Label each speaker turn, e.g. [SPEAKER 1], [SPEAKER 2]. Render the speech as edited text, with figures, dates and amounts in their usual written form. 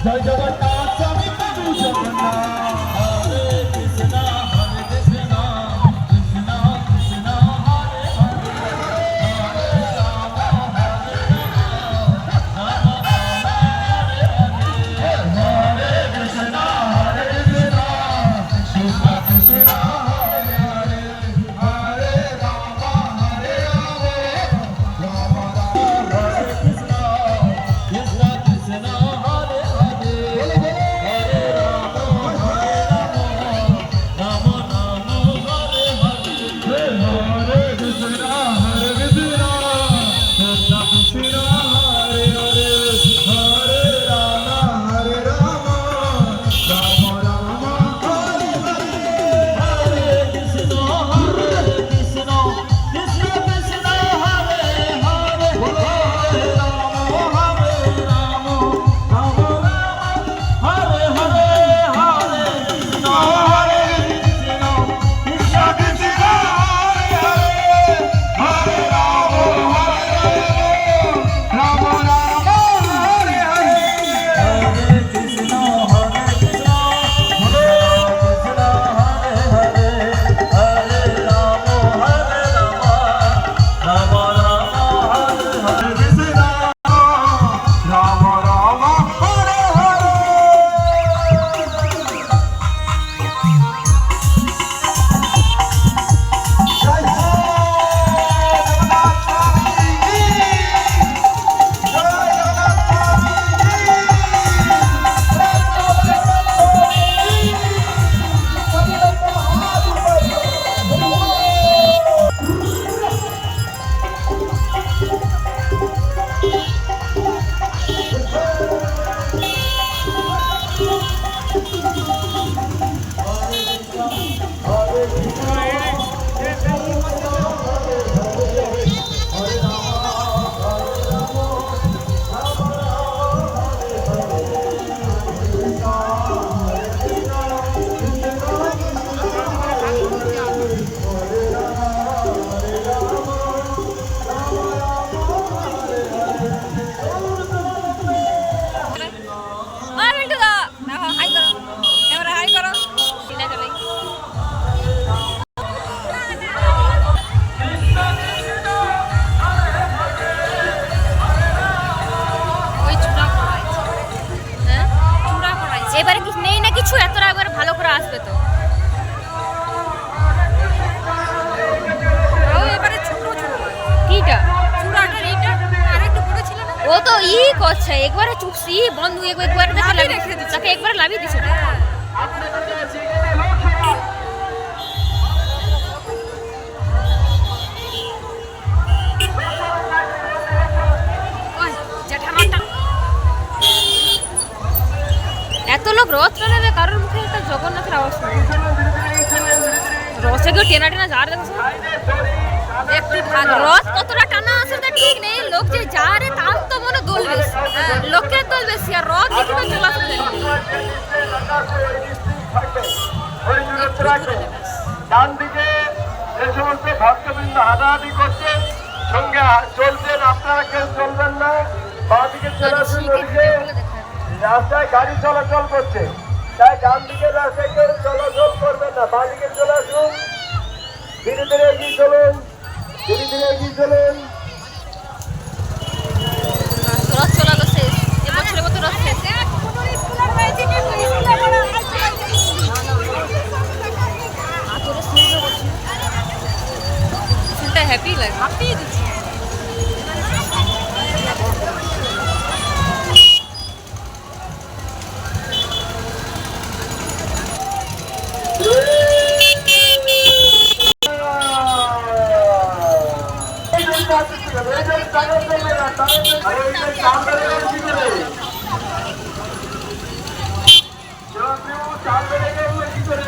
[SPEAKER 1] জয় জগন্নাথ স্বামী প্রভু জগন্নাথ। হরে কৃষ্ণ হরে কৃষ্ণ কৃষ্ণ কৃষ্ণ হরে হরে হরে রাম হরে রাম রাম রাম হরে হরে হরে কৃষ্ণ হরে কৃষ্ণ কৃষ্ণ কৃষ্ণ হরে হরে হরে রাম হরে রাম রাম রাম হরে কৃষ্ণ কৃষ্ণ কৃষ্ণ হরে হরে হরে রাম হরে রাম রাম রাম হরে হরে হরে কৃষ্ণ হরে কৃষ্ণ কৃষ্ণ কৃষ্ণ হরে হরে হরে রাম হরে রাম রাম রাম হরে হরে হরে কৃষ্ণ কৃষ্ণ কৃষ্ণ হরে হরে হরে রাম হরে রাম রাম রাম হরে হরে হরে কৃষ্ণ কৃষ্ণ কৃষ্ণ কৃষ্ণ হরে হরে হরে রাম হরে রাম রাম হরে হরে হরে কৃষ্ণ হরে কৃষ্ণ হরে কৃষ্ণ হরে হরে হরে রাম হরে রাম রাম রাম হরে হরে কৃষ্ণ রাম রাম হরে হরে। জয় জয় জগন্নাথ স্বামী কি জয় জগন্নাথ স্বামী
[SPEAKER 2] এবারে কিছু নেই না কিছু এতটা একবারে ভালো করে আসবে তো এবারে ছোট ছোট কিটা চূড়াটা এইটা আর একটু বড় ছিল না ও তো ই করছে একবারে চুপসি বন্ধু একবারে দেখে রেখে দিচ্ছে তাকে একবারে লাভিয়ে দিছে এত লোক রথ টানাবে কারোর মুখে একটা জগন্নাথের আওয়াজ রথে কেউ টেনা টেনা যার দেখো একটু রথ কতটা টানা আছে তা ঠিক নেই লোক যে যা রে তার তো মনে দোল বেশি লোকের দোল বেশি আর রথ দেখে তো চলে আসবে
[SPEAKER 3] ডান দিকে যে সমস্ত ভক্তবৃন্দ হাঁটাহাঁটি করছে সঙ্গে চলছেন আপনারা কেউ চলবেন না বাঁ দিকে চলে আসুন রাস্তায় গাড়ি চলাচল করছে তাই ডান দিকের রাস্তায় কেউ চলাচল করবেন না বাঁ দিকে চলে আসুন ধীরে ধীরে এগিয়ে চলুন ধীরে ধীরে এগিয়ে চলুন
[SPEAKER 2] রথ চলালো শেষ এবছরের মতো রথ শেষ হ্যাপি লাগে হ্যাপি দিচ্ছি
[SPEAKER 3] চাল বেড়ে গেলে কি করে